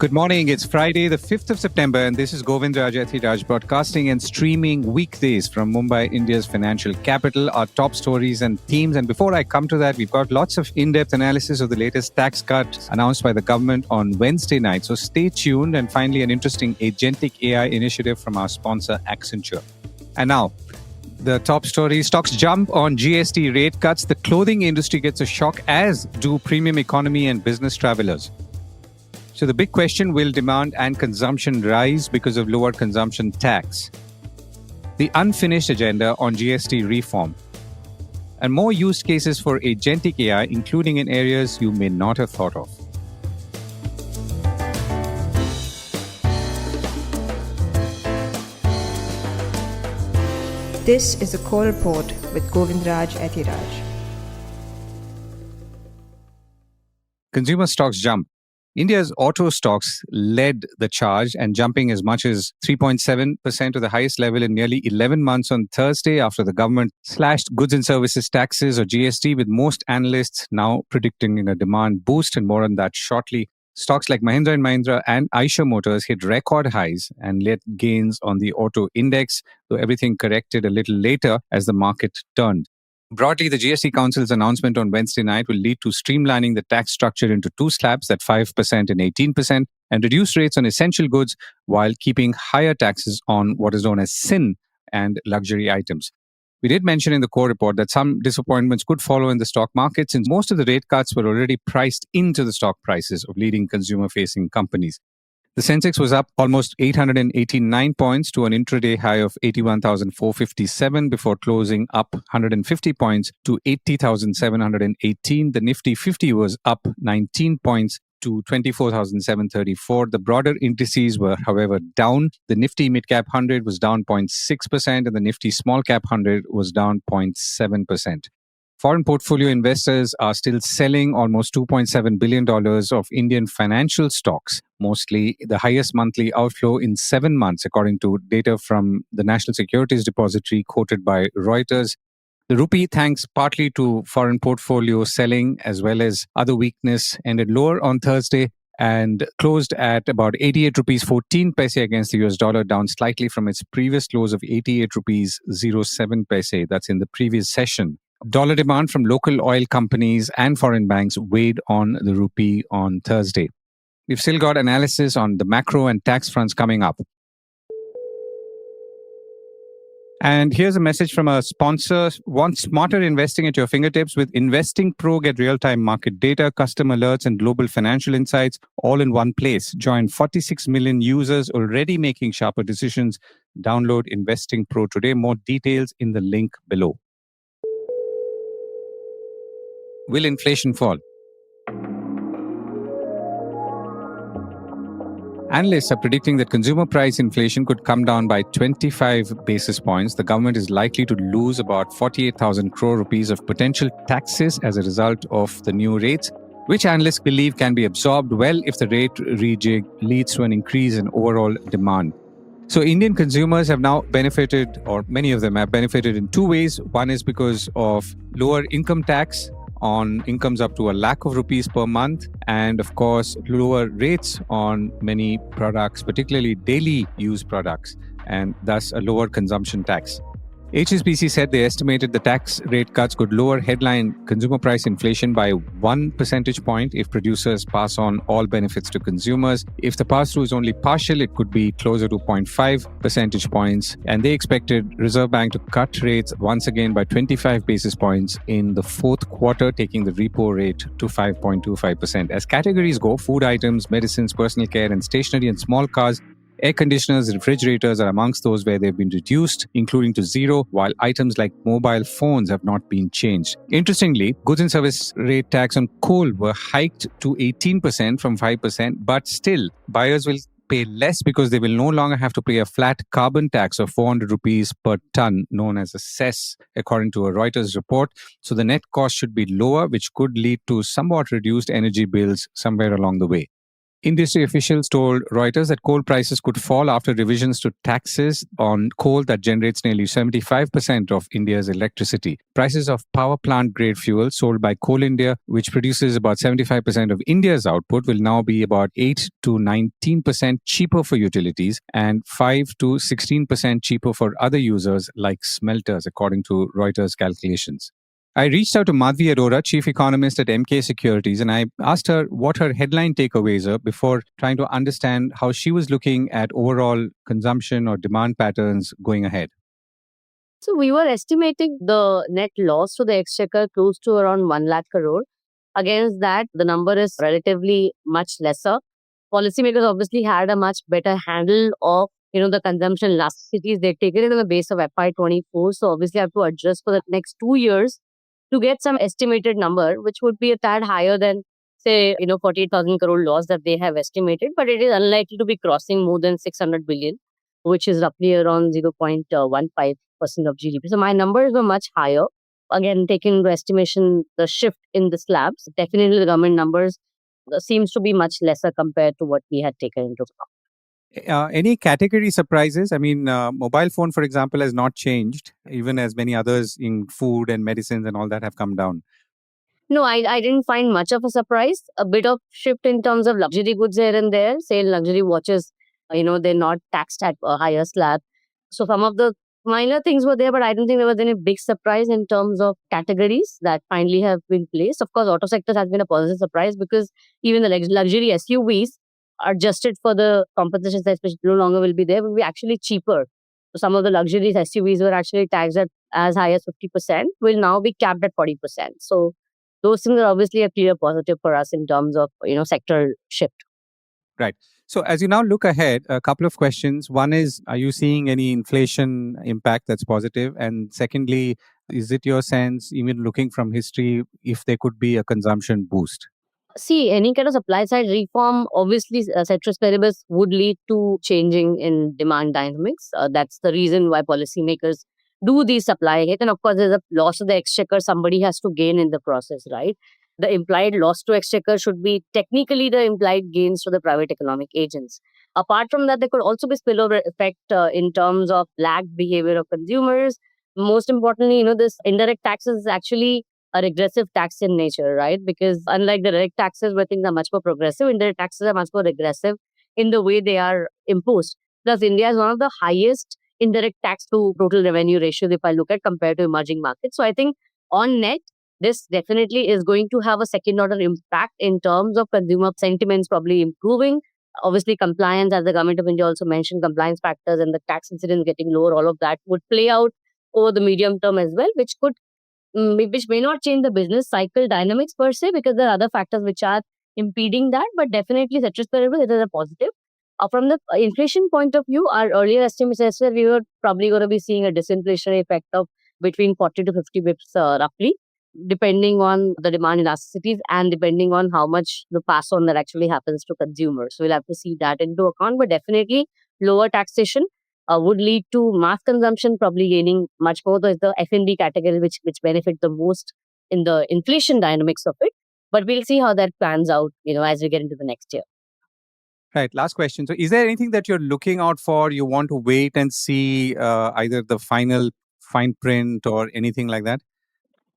Good morning. It's Friday, the 5th of September, and this is Govindraj Ethiraj broadcasting and streaming weekdays from Mumbai, India's financial capital, our top stories and themes. And before I come to that, we've got lots of in-depth analysis of the latest tax cut announced by the government on Wednesday night. So stay tuned. And finally, an interesting agentic AI initiative from our sponsor, Accenture. And now, the top story: stocks jump on GST rate cuts. The clothing industry gets a shock, as do premium economy and business travelers. So the big question: will demand and consumption rise because of lower consumption tax? The unfinished agenda on GST reform. And more use cases for agentic AI, including in areas you may not have thought of. This is a call report with Govindraj Ethiraj. Consumer stocks jump. India's auto stocks led the charge and jumping as much as 3.7% to the highest level in nearly 11 months on Thursday after the government slashed goods and services taxes or GST, with most analysts now predicting a demand boost, and more on that shortly. Stocks like Mahindra & Mahindra and Eicher Motors hit record highs and led gains on the auto index, though everything corrected a little later as the market turned. Broadly, the GST Council's announcement on Wednesday night will lead to streamlining the tax structure into two slabs at 5% and 18%, and reduce rates on essential goods while keeping higher taxes on what is known as sin and luxury items. We did mention in the core report that some disappointments could follow in the stock market, since most of the rate cuts were already priced into the stock prices of leading consumer-facing companies. The Sensex was up almost 889 points to an intraday high of 81,457 before closing up 150 points to 80,718. The Nifty 50 was up 19 points to 24,734. The broader indices were, however, down. The Nifty Midcap 100 was down 0.6%, and the Nifty Small Cap 100 was down 0.7%. Foreign portfolio investors are still selling almost $2.7 billion of Indian financial stocks, mostly the highest monthly outflow in 7 months, according to data from the National Securities Depository quoted by Reuters. The rupee, thanks partly to foreign portfolio selling as well as other weakness, ended lower on Thursday and closed at about 88 rupees 14 paise against the US dollar, down slightly from its previous close of 88 rupees 07 paise. That's in the previous session. Dollar demand from local oil companies and foreign banks weighed on the rupee on Thursday. We've still got analysis on the macro and tax fronts coming up. And here's a message from a sponsor. Want smarter investing at your fingertips? With InvestingPro, get real-time market data, custom alerts, and global financial insights all in one place. Join 46 million users already making sharper decisions. Download InvestingPro today. More details in the link below. Will inflation fall? Analysts are predicting that consumer price inflation could come down by 25 basis points. The government is likely to lose about 48,000 crore rupees of potential taxes as a result of the new rates, which analysts believe can be absorbed well if the rate rejig leads to an increase in overall demand. So Indian consumers have now benefited, or many of them have benefited in two ways. One is because of lower income tax on incomes up to ₹1,00,000 per month, and of course lower rates on many products, particularly daily use products, and thus a lower consumption tax. HSBC said they estimated the tax rate cuts could lower headline consumer price inflation by 1 percentage point if producers pass on all benefits to consumers. If the pass-through is only partial, it could be closer to 0.5 percentage points. And they expected Reserve Bank to cut rates once again by 25 basis points in the fourth quarter, taking the repo rate to 5.25%. As categories go, food items, medicines, personal care, and stationery and small cars, air conditioners, refrigerators are amongst those where they've been reduced, including to zero, while items like mobile phones have not been changed. Interestingly, goods and service rate tax on coal were hiked to 18% from 5%, but still, buyers will pay less because they will no longer have to pay a flat carbon tax of 400 rupees per ton, known as a cess, according to a Reuters report. So the net cost should be lower, which could lead to somewhat reduced energy bills somewhere along the way. Industry officials told Reuters that coal prices could fall after revisions to taxes on coal that generates nearly 75% of India's electricity. Prices of power plant grade fuel sold by Coal India, which produces about 75% of India's output, will now be about 8 to 19% cheaper for utilities and 5 to 16% cheaper for other users like smelters, according to Reuters calculations. I reached out to Madhavi Arora, chief economist at Emkay Securities, and I asked her what her headline takeaways are before trying to understand how she was looking at overall consumption or demand patterns going ahead. So we were estimating the net loss to the exchequer close to around 1 lakh crore. Against that, the number is relatively much lesser. Policymakers obviously had a much better handle of the consumption elasticities. They've taken it on the base of FY24. So obviously have to adjust for the next 2 years to get some estimated number, which would be a tad higher than, say, 48,000 crore loss that they have estimated. But it is unlikely to be crossing more than 600 billion, which is roughly around 0.15% of GDP. So my numbers were much higher. Again, taking into estimation the shift in the slabs, definitely the government numbers seems to be much lesser compared to what we had taken into account. Any category surprises? I mean, mobile phone, for example, has not changed, even as many others in food and medicines and all that have come down. No, I didn't find much of a surprise. A bit of shift in terms of luxury goods here and there. Say luxury watches, they're not taxed at a higher slab. So some of the minor things were there, but I don't think there was any big surprise in terms of categories that finally have been placed. Of course, auto sector has been a positive surprise because even the luxury SUVs adjusted for the compensation that no longer will be there, will be actually cheaper. So some of the luxury SUVs were actually taxed at as high as 50%, will now be capped at 40%. So those things are obviously a clear positive for us in terms of sector shift. Right. So as you now look ahead, a couple of questions. One is, are you seeing any inflation impact that's positive? And secondly, is it your sense, even looking from history, if there could be a consumption boost? See, any kind of supply side reform, obviously, ceteris paribus would lead to changing in demand dynamics. That's the reason why policymakers do these supply hit. And of course, there's a loss to the exchequer. Somebody has to gain in the process, right? The implied loss to exchequer should be technically the implied gains to the private economic agents. Apart from that, there could also be spillover effect in terms of lagged behavior of consumers. Most importantly, this indirect taxes is actually a regressive tax in nature, right? Because unlike the direct taxes where things are much more progressive, indirect taxes are much more regressive in the way they are imposed. Plus, India is one of the highest indirect tax to total revenue ratios if I look at compared to emerging markets. So I think on net, this definitely is going to have a second order impact in terms of consumer sentiments probably improving. Obviously, compliance, as the government of India also mentioned, compliance factors and the tax incidence getting lower, all of that would play out over the medium term as well, which may not change the business cycle dynamics per se, because there are other factors which are impeding that, but definitely ceteris paribus, it is a positive. From the inflation point of view, our earlier estimates said we were probably going to be seeing a disinflationary effect of between 40 to 50 bips roughly, depending on the demand elasticities and depending on how much the pass on that actually happens to consumers. So we'll have to see that into account, but definitely lower taxation would lead to mass consumption probably gaining much more. There's the F&B category which benefit the most in the inflation dynamics of it. But we'll see how that plans out, as we get into the next year. Right. Last question. So is there anything that you're looking out for? You want to wait and see either the final fine print or anything like that?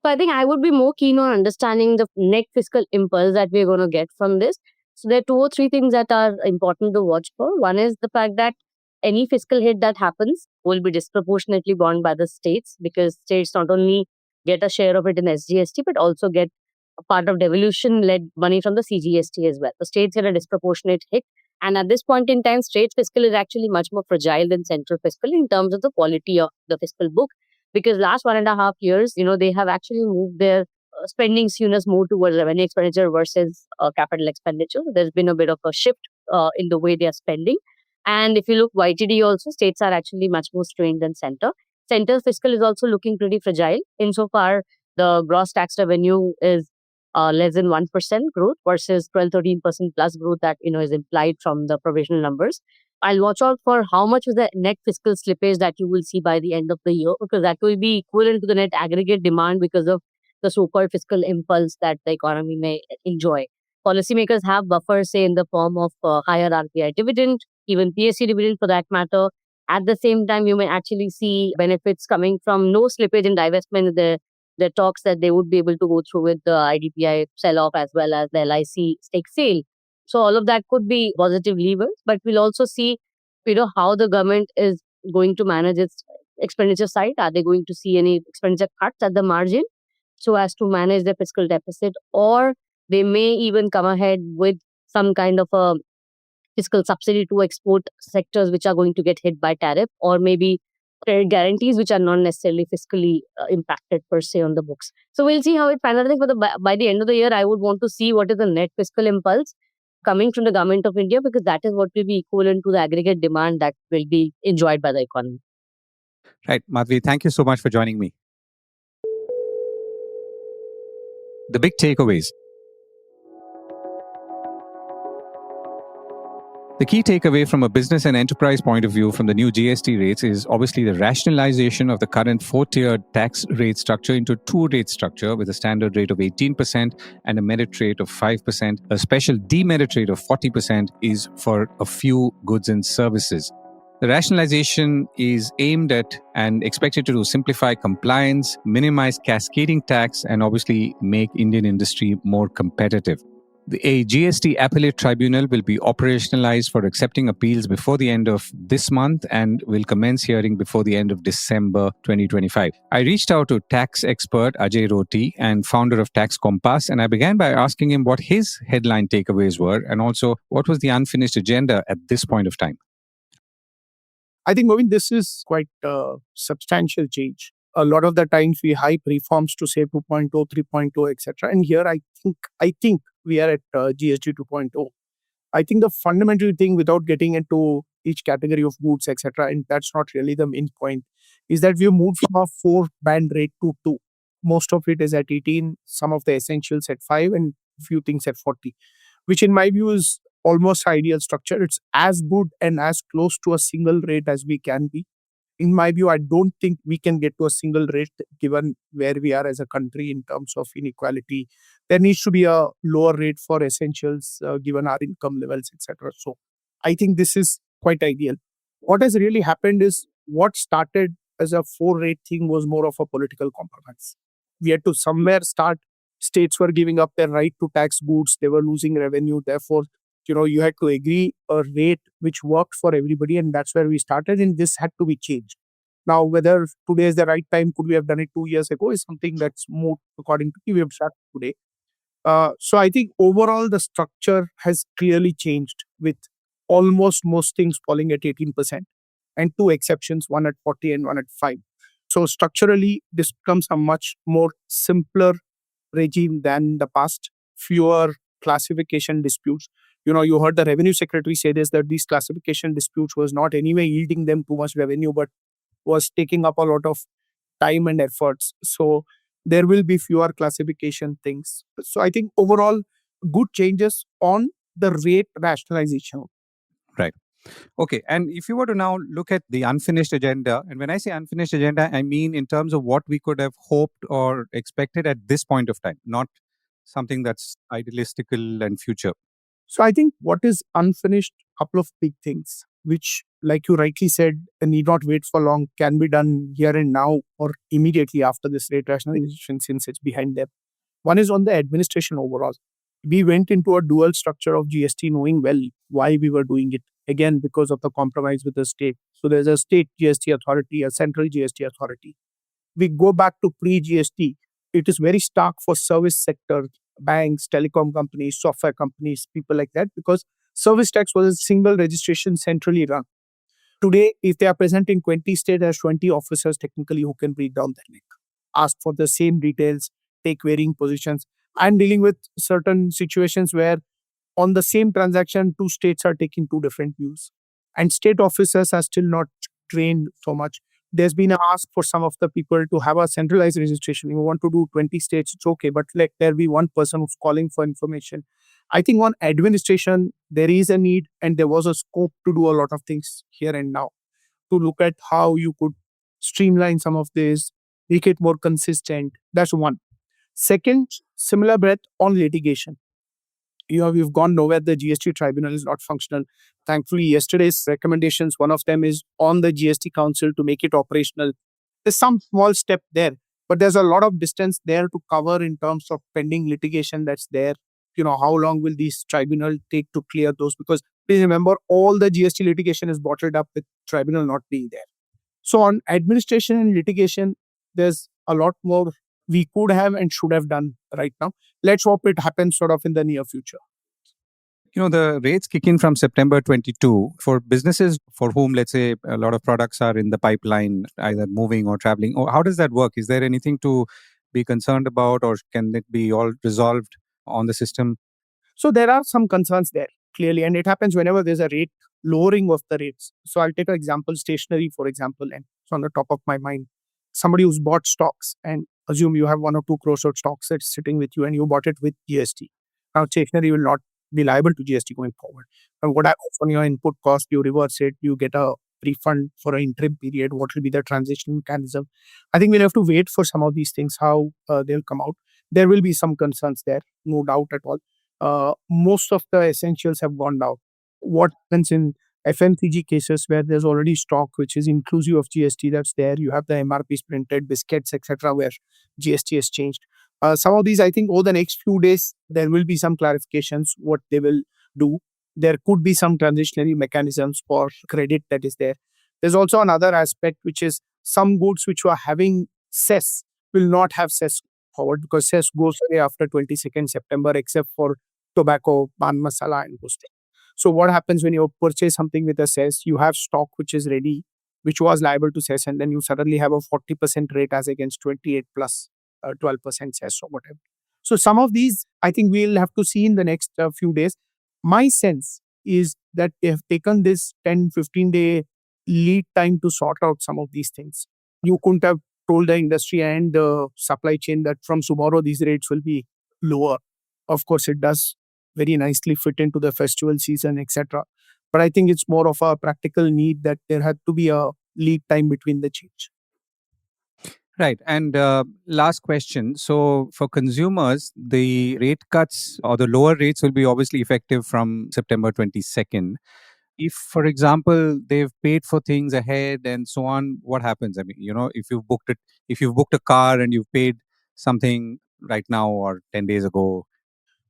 So I think I would be more keen on understanding the net fiscal impulse that we're going to get from this. So there are 2 or 3 things that are important to watch for. One is the fact that any fiscal hit that happens will be disproportionately borne by the states, because states not only get a share of it in SGST but also get a part of devolution-led money from the CGST as well. The states get a disproportionate hit. And at this point in time, state fiscal is actually much more fragile than central fiscal in terms of the quality of the fiscal book, because last 1.5 years, they have actually moved their spending skewness more towards revenue expenditure versus capital expenditure. There's been a bit of a shift in the way they are spending. And if you look YTD also, states are actually much more strained than center. Center's fiscal is also looking pretty fragile. Insofar, the gross tax revenue is less than 1% growth versus 12-13% plus growth that is implied from the provisional numbers. I'll watch out for how much is the net fiscal slippage that you will see by the end of the year, because that will be equivalent to the net aggregate demand because of the so-called fiscal impulse that the economy may enjoy. policymakers have buffers, say in the form of higher RBI dividend, even PSC dividend for that matter. At the same time, you may actually see benefits coming from no slippage and divestment. The talks that they would be able to go through with the IDPI sell-off as well as the LIC stake sale. So all of that could be positive levers, but we'll also see, how the government is going to manage its expenditure side. Are they going to see any expenditure cuts at the margin so as to manage the fiscal deficit, or they may even come ahead with some kind of a fiscal subsidy to export sectors which are going to get hit by tariff, or maybe credit guarantees which are not necessarily fiscally impacted per se on the books. So we'll see how it finalizes. But by the end of the year, I would want to see what is the net fiscal impulse coming from the government of India, because that is what will be equivalent to the aggregate demand that will be enjoyed by the economy. Right. Madhavi, thank you so much for joining me. The big takeaways. The key takeaway from a business and enterprise point of view from the new GST rates is obviously the rationalization of the current 4-tiered tax rate structure into a 2-rate structure with a standard rate of 18% and a merit rate of 5%. A special demerit rate of 40% is for a few goods and services. The rationalization is aimed at and expected to simplify compliance, minimize cascading tax, and obviously make Indian industry more competitive. A GST appellate tribunal will be operationalized for accepting appeals before the end of this month and will commence hearing before the end of December 2025. I reached out to tax expert Ajay Rotti and founder of Tax Compaas, and I began by asking him what his headline takeaways were and also what was the unfinished agenda at this point of time. I think, Govind, this is quite a substantial change. A lot of the times we hype reforms to say 2.0, 3.0, etc. And here I think we are at GST 2.0. I think the fundamental thing, without getting into each category of goods, etc., and that's not really the main point, is that we moved from a 4-band rate to 2. Most of it is at 18, some of the essentials at 5, and few things at 40, which in my view is almost ideal structure. It's as good and as close to a single rate as we can be. In my view, I don't think we can get to a single rate given where we are as a country in terms of inequality. There needs to be a lower rate for essentials given our income levels, etc. So I think this is quite ideal. What has really happened is what started as a 4-rate thing was more of a political compromise. We had to somewhere start. States were giving up their right to tax goods. They were losing revenue. Therefore, you had to agree a rate which worked for everybody, and that's where we started, and this had to be changed. Now, whether today is the right time, could we have done it 2 years ago, is something that's more according to me. We have started today. So I think overall the structure has clearly changed with almost most things falling at 18% and 2 exceptions, one at 40 and one at 5. So structurally, this becomes a much more simpler regime than the past, fewer classification disputes. You heard the revenue secretary say this, that these classification disputes was not anyway yielding them too much revenue, but was taking up a lot of time and efforts. So there will be fewer classification things. So I think overall, good changes on the rate rationalization. Right. Okay. And if you were to now look at the unfinished agenda, and when I say unfinished agenda, I mean in terms of what we could have hoped or expected at this point of time, not something that's idealistical and future. So I think what is unfinished, couple of big things, which, like you rightly said, need not wait for long, can be done here and now or immediately after this rate rationalization since it's behind them. One is on the administration overall. We went into a dual structure of GST knowing well why we were doing it. Again, because of the compromise with the state. So there's a state GST authority, a central GST authority. We go back to pre-GST. It is very stark for service sector, banks, telecom companies, software companies, people like that, because service tax was a single registration centrally run. Today, if they are present in 20 states, there's 20 officers technically who can break down their neck, ask for the same details, take varying positions. I'm dealing with certain situations where on the same transaction, 2 states are taking 2 different views. And state officers are still not trained so much. There's been an ask for some of the people to have a centralized registration. You want to do 20 states, it's okay, but let there be one person who's calling for information. I think on administration, there is a need and there was a scope to do a lot of things here and now to look at how you could streamline some of this, make it more consistent. That's one. Second, similar breadth on litigation. we've gone nowhere. The GST tribunal is not functional. Thankfully, yesterday's recommendations, one of them is on the GST council to make it operational. There's some small step there, but there's a lot of distance there to cover in terms of pending litigation that's there. How long will these tribunal take to clear those? Because please remember, all the GST litigation is bottled up with tribunal not being there. So on administration and litigation, there's a lot more we could have and should have done right now. Let's hope it happens sort of in the near future. The rates kick in from September 22 for businesses for whom, let's say, a lot of products are in the pipeline, either moving or traveling. Or how does that work? Is there anything to be concerned about, or can it be all resolved on the system? So there are some concerns there, clearly, and it happens whenever there's a rate lowering of the rates. So I'll take an example, stationery, for example, and it's on the top of my mind. Somebody who's bought stocks, and assume you have 1 or 2 crores of stocks that's sitting with you and you bought it with GST. Now, stationery will not be liable to GST going forward. And what happens on your input cost, you reverse it, you get a refund for an interim period. What will be the transition mechanism? I think we'll have to wait for some of these things, how they'll come out. There will be some concerns there, no doubt at all. Most of the essentials have gone down. What happens in FMCG cases where there's already stock which is inclusive of GST that's there, you have the MRPs printed, biscuits, etc., where GST has changed. Some of these, I think, over the next few days, there will be some clarifications what they will do. There could be some transitionary mechanisms for credit that is there. There's also another aspect, which is some goods which were having cess will not have cess forward, because cess goes away after 22nd September, except for tobacco, pan masala, and those things. So what happens when you purchase something with a cess, you have stock which is ready, which was liable to cess, and then you suddenly have a 40% rate as against 28 plus 12% cess or whatever. So some of these, I think we'll have to see in the next few days. My sense is that they have taken this 10, 15-day lead time to sort out some of these things. You couldn't have told the industry and the supply chain that from tomorrow these rates will be lower. Of course, it does very nicely fit into the festival season, etc. But I think it's more of a practical need that there had to be a lead time between the change. Right. And last question. So for consumers, the rate cuts or the lower rates will be obviously effective from September 22nd. If, for example, they've paid for things ahead and so on, what happens? I mean, if you've booked a car and you've paid something right now or 10 days ago.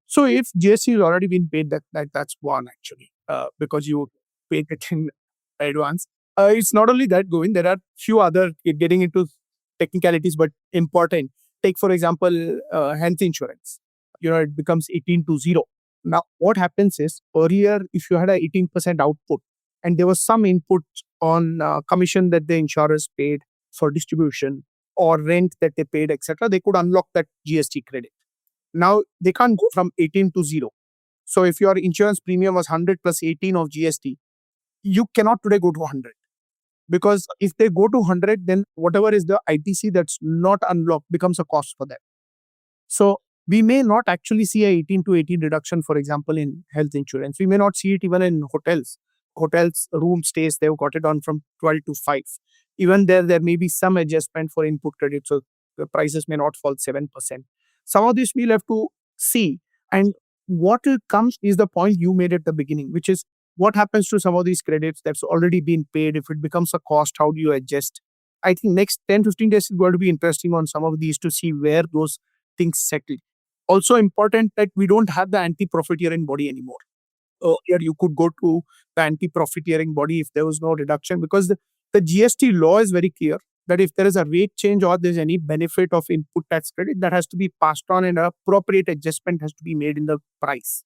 So if GST has already been paid, that's one actually, because you paid it in advance. It's not only that, Govind, there are few other, getting into technicalities, but important. Take, for example, health insurance. It becomes 18-0. Now, what happens is, earlier, if you had a 18% output and there was some input on commission that the insurers paid for distribution or rent that they paid, etc., they could unlock that GST credit. Now, they can't go from 18-0. So if your insurance premium was 100 plus 18 of GST, you cannot today go to 100. Because if they go to 100, then whatever is the ITC that's not unlocked becomes a cost for them. So we may not actually see a 18-18 reduction, for example, in health insurance. We may not see it even in hotels. Hotels, room stays, they've got it on from 12 to 5. Even there may be some adjustment for input credit, so the prices may not fall 7%. Some of this we'll have to see. And what will come is the point you made at the beginning, which is what happens to some of these credits that's already been paid. If it becomes a cost, how do you adjust? I think next 10-15 days is going to be interesting on some of these to see where those things settle. Also important that we don't have the anti-profiteering body anymore. Here you could go to the anti-profiteering body if there was no reduction, because the GST law is very clear that if there is a rate change or there's any benefit of input tax credit, that has to be passed on and an appropriate adjustment has to be made in the price.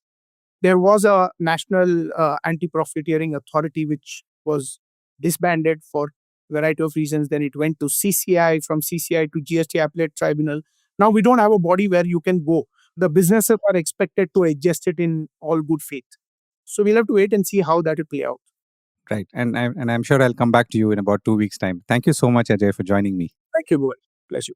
There was a national anti-profiteering authority which was disbanded for a variety of reasons. Then it went to CCI, from CCI to GST Appellate Tribunal. Now we don't have a body where you can go. The businesses are expected to adjust it in all good faith. So we'll have to wait and see how that will play out. Right. And I'm sure I'll come back to you in about 2 weeks' time. Thank you so much, Ajay, for joining me. Thank you, Govind. Bless you.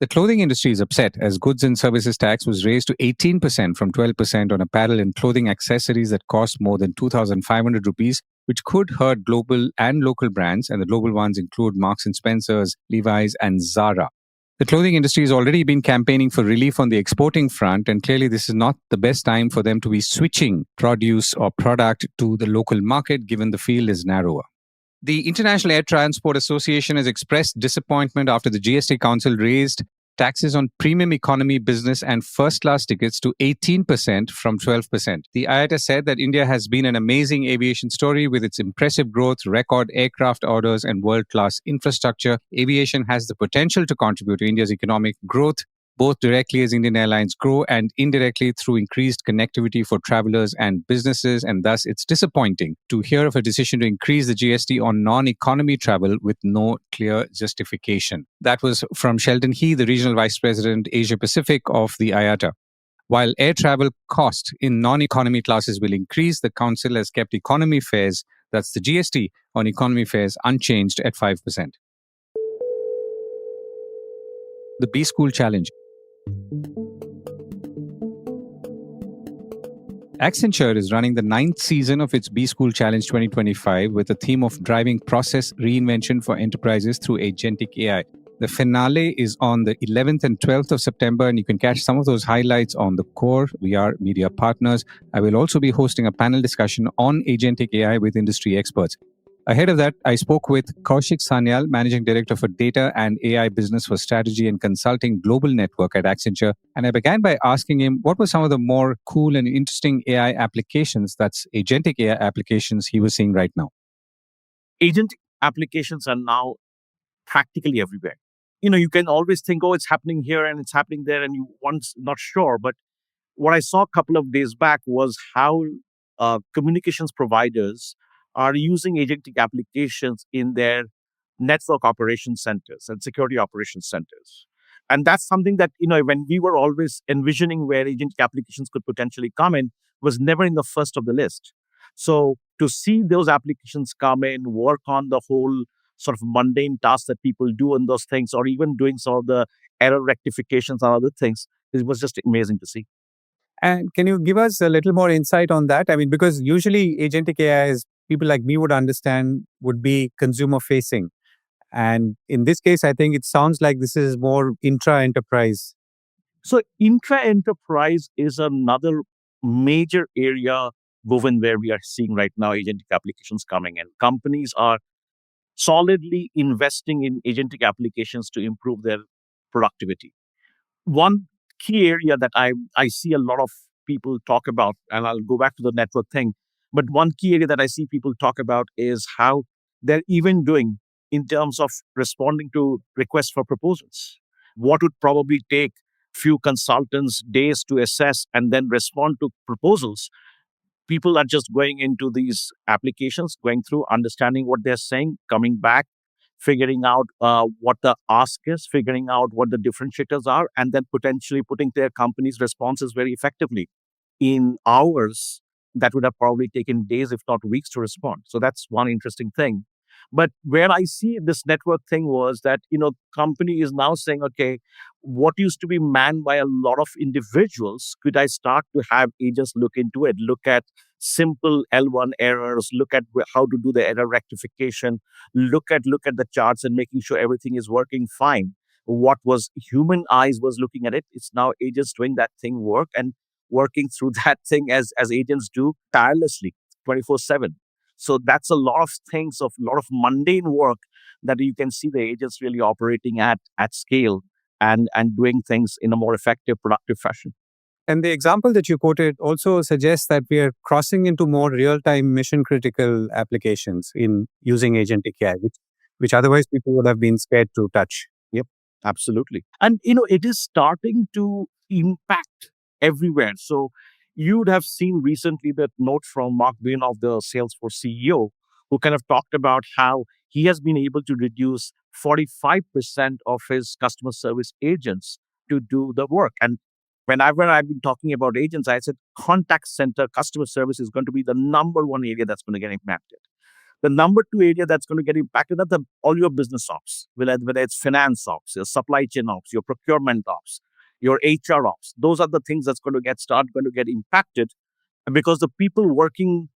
The clothing industry is upset as goods and services tax was raised to 18% from 12% on apparel and clothing accessories that cost more than 2,500 rupees, which could hurt global and local brands. And the global ones include Marks and Spencer's, Levi's, and Zara. The clothing industry has already been campaigning for relief on the exporting front, and clearly this is not the best time for them to be switching produce or product to the local market, given the field is narrower. The International Air Transport Association has expressed disappointment after the GST Council raised taxes on premium economy, business, and first class tickets to 18% from 12%. The IATA said that India has been an amazing aviation story with its impressive growth, record aircraft orders, and world class infrastructure. Aviation has the potential to contribute to India's economic growth, both directly as Indian Airlines grow and indirectly through increased connectivity for travelers and businesses. And thus, it's disappointing to hear of a decision to increase the GST on non-economy travel with no clear justification. That was from Sheldon He, the Regional Vice President, Asia Pacific of the IATA. While air travel cost in non-economy classes will increase, the Council has kept economy fares, that's the GST on economy fares, unchanged at 5%. The B School Challenge. Accenture is running the 9th season of its B School Challenge 2025 with a theme of driving process reinvention for enterprises through agentic AI. The finale is on the 11th and 12th of September, and you can catch some of those highlights on the core. We are media partners. I will also be hosting a panel discussion on agentic AI with industry experts. Ahead of that, I spoke with Kaushik Sanyal, Managing Director for Data and AI Business for Strategy and Consulting Global Network at Accenture. And I began by asking him what were some of the more cool and interesting AI applications, that's agentic AI applications, he was seeing right now. Agentic applications are now practically everywhere. You can always think, oh, it's happening here and it's happening there, and you once not sure. But what I saw a couple of days back was how communications providers are using agentic applications in their network operations centers and security operations centers. And that's something that, when we were always envisioning where agentic applications could potentially come in, was never in the first of the list. So to see those applications come in, work on the whole sort of mundane tasks that people do on those things, or even doing some of the error rectifications and other things, it was just amazing to see. And can you give us a little more insight on that? I mean, because usually agentic AI, as people like me would understand, would be consumer facing. And in this case, I think it sounds like this is more intra-enterprise. So intra-enterprise is another major area, Govind, where we are seeing right now agentic applications coming in. Companies are solidly investing in agentic applications to improve their productivity. One key area that I see a lot of people talk about, and I'll go back to the network thing, but one key area that I see people talk about is how they're even doing in terms of responding to requests for proposals. What would probably take few consultants days to assess and then respond to proposals, people are just going into these applications, going through, understanding what they're saying, coming back, figuring out what the ask is, figuring out what the differentiators are, and then potentially putting their company's responses very effectively in hours that would have probably taken days, if not weeks, to respond. So that's one interesting thing. But where I see this network thing was that, company is now saying, okay, what used to be manned by a lot of individuals, could I start to have agents look into it, look at simple L1 errors, look at how to do the error rectification, look at the charts and making sure everything is working fine. What was human eyes was looking at it, it's now agents doing that thing work and working through that thing as agents do tirelessly 24/7. So that's a lot of things, of a lot of mundane work that you can see the agents really operating at scale and doing things in a more effective, productive fashion. And the example that you quoted also suggests that we are crossing into more real-time mission-critical applications in using agentic AI, which otherwise people would have been scared to touch. Yep, absolutely. And, it is starting to impact everywhere. So you would have seen recently that note from Mark Bain of the Salesforce CEO, who kind of talked about how he has been able to reduce 45% of his customer service agents to do the work. And whenever I've been talking about agents, I said contact center customer service is going to be the number one area that's going to get impacted. The number two area that's going to get impacted are all your business ops, whether it's finance ops, your supply chain ops, your procurement ops, your HR ops. Those are the things that's going to get impacted, because the people working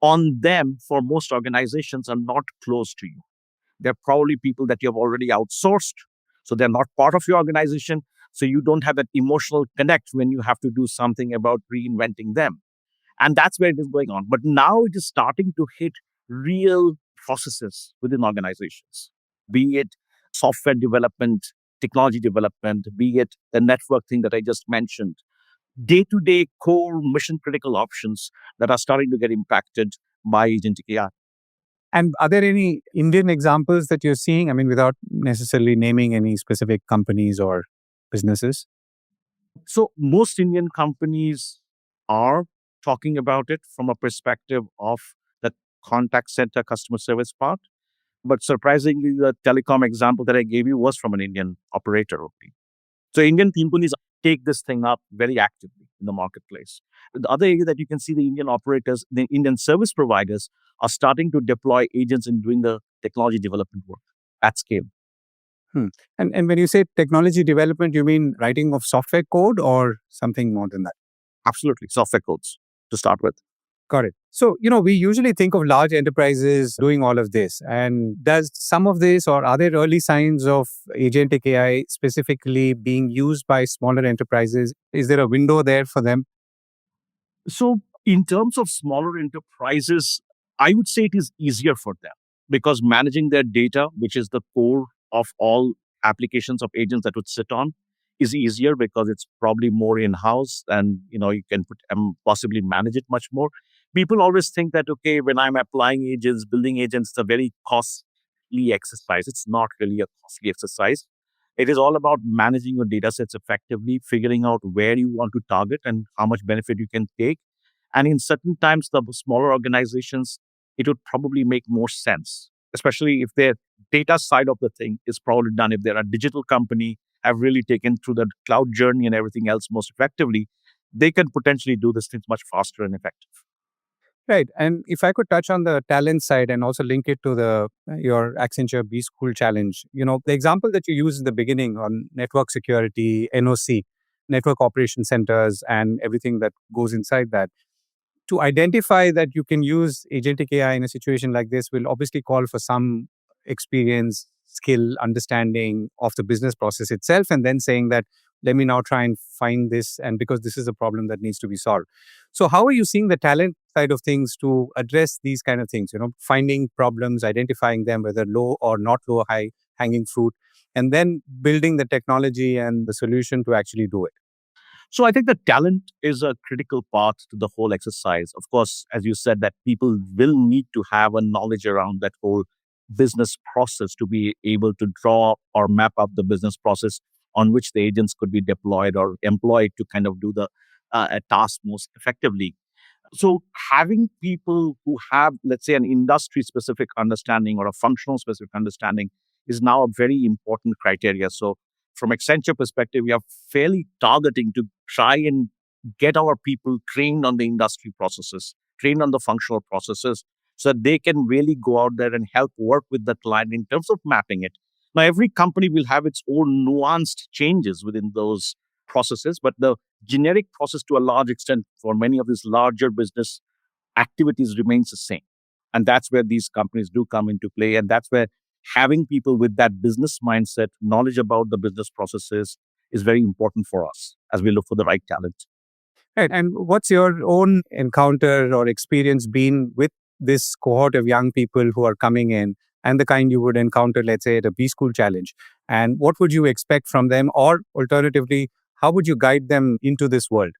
on them for most organizations are not close to you. They're probably people that you have already outsourced, So they're not part of your organization. So you don't have that emotional connect when you have to do something about reinventing them. And that's where it is going on. But now it is starting to hit real processes within organizations, be it software development, technology development, be it the network thing that I just mentioned, day to day core mission critical options that are starting to get impacted by agentic AI. And are there any Indian examples that you're seeing? I mean, without necessarily naming any specific companies or businesses? So most Indian companies are talking about it from a perspective of the contact center customer service part. But surprisingly, the telecom example that I gave you was from an Indian operator only. So Indian companies take this thing up very actively in the marketplace. The other area that you can see the Indian operators, the Indian service providers are starting to deploy agents in doing the technology development work at scale. Hmm. And when you say technology development, you mean writing of software code or something more than that? Absolutely. Software codes to start with. Got it. So, we usually think of large enterprises doing all of this. And does some of this, or are there early signs of agentic AI specifically being used by smaller enterprises? Is there a window there for them? So, in terms of smaller enterprises, I would say it is easier for them because managing their data, which is the core of all applications of agents that would sit on, is easier because it's probably more in house and you can possibly manage it much more. People always think that okay, when I'm applying agents, building agents, it's a very costly exercise. It's not really a costly exercise. It is all about managing your data sets effectively, figuring out where you want to target and how much benefit you can take. And in certain times, the smaller organizations, it would probably make more sense, especially if their data side of the thing is probably done. If they're a digital company, have really taken through the cloud journey and everything else most effectively, they can potentially do these things much faster and effective. Right. And if I could touch on the talent side and also link it to the your Accenture B School Challenge, the example that you used in the beginning on network security, NOC, network operation centers, and everything that goes inside that, to identify that you can use agentic AI in a situation like this will obviously call for some experience, skill, understanding of the business process itself, and then saying that, let me now try and find this, and because this is a problem that needs to be solved. So, how are you seeing the talent side of things to address these kind of things? Finding problems, identifying them, whether low or not low, high hanging fruit, and then building the technology and the solution to actually do it. So I think the talent is a critical part to the whole exercise. Of course, as you said, that people will need to have a knowledge around that whole business process to be able to draw or map up the business process on which the agents could be deployed or employed to kind of do the task most effectively. So having people who have, let's say, an industry specific understanding or a functional specific understanding is now a very important criteria. So from Accenture perspective, we are fairly targeting to try and get our people trained on the industry processes, trained on the functional processes, so that they can really go out there and help work with the client in terms of mapping it. Now, every company will have its own nuanced changes within those processes, but the generic process to a large extent for many of these larger business activities remains the same. And that's where these companies do come into play. And that's where having people with that business mindset, knowledge about the business processes is very important for us as we look for the right talent. Right. And what's your own encounter or experience been with this cohort of young people who are coming in and the kind you would encounter, let's say, at a B School Challenge? And what would you expect from them? Or alternatively, how would you guide them into this world?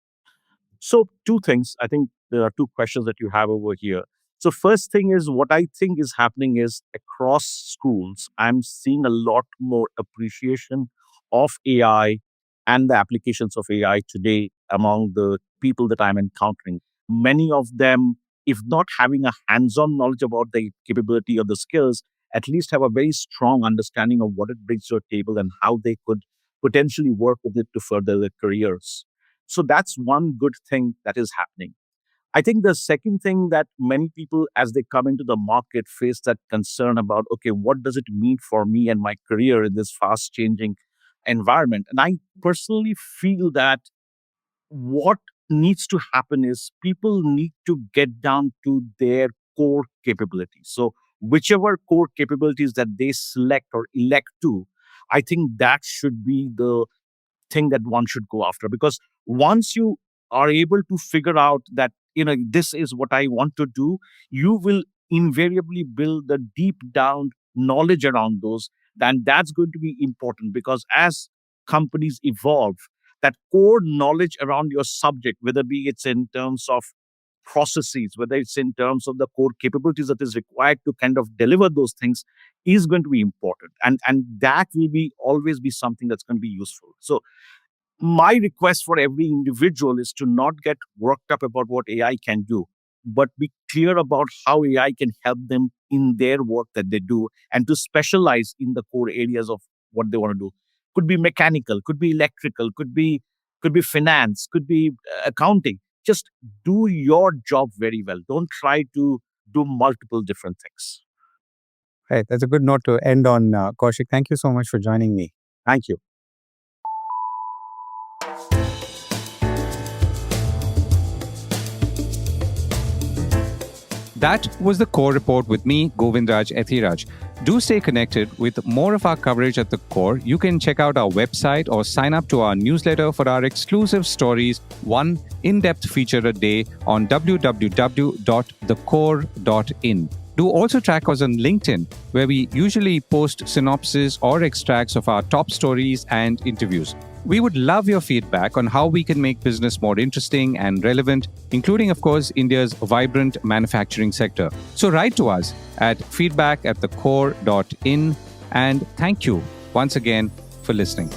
So, two things. I think there are two questions that you have over here. So, first thing is what I think is happening is across schools, I'm seeing a lot more appreciation of AI and the applications of AI today among the people that I'm encountering. Many of them, if not having a hands on knowledge about the capability or the skills, at least have a very strong understanding of what it brings to a table and how they could potentially work with it to further their careers. So that's one good thing that is happening. I think the second thing that many people, as they come into the market, face that concern about, okay, what does it mean for me and my career in this fast changing environment? And I personally feel that what needs to happen is people need to get down to their core capabilities. So, whichever core capabilities that they select or elect to, I think that should be the thing that one should go after, because once you are able to figure out that this is what I want to do, you will invariably build the deep down knowledge around those. And that's going to be important, because as companies evolve, that core knowledge around your subject, whether be it's in terms of processes, whether it's in terms of the core capabilities that is required to kind of deliver those things, is going to be important, and that will be always be something that's going to be useful. So my request for every individual is to not get worked up about what AI can do, but be clear about how AI can help them in their work that they do, and to specialize in the core areas of what they want to do. Could be mechanical, could be electrical, could be finance, could be accounting. Just do your job very well. Don't try to do multiple different things. Right. That's a good note to end on. Kaushik, thank you so much for joining me. Thank you. That was the Core Report with me, Govindraj Ethiraj. Do stay connected with more of our coverage at the Core. You can check out our website or sign up to our newsletter for our exclusive stories, one in-depth feature a day on www.thecore.in. Do also track us on LinkedIn, where we usually post synopses or extracts of our top stories and interviews. We would love your feedback on how we can make business more interesting and relevant, including, of course, India's vibrant manufacturing sector. So write to us at feedback@thecore.in, and thank you once again for listening.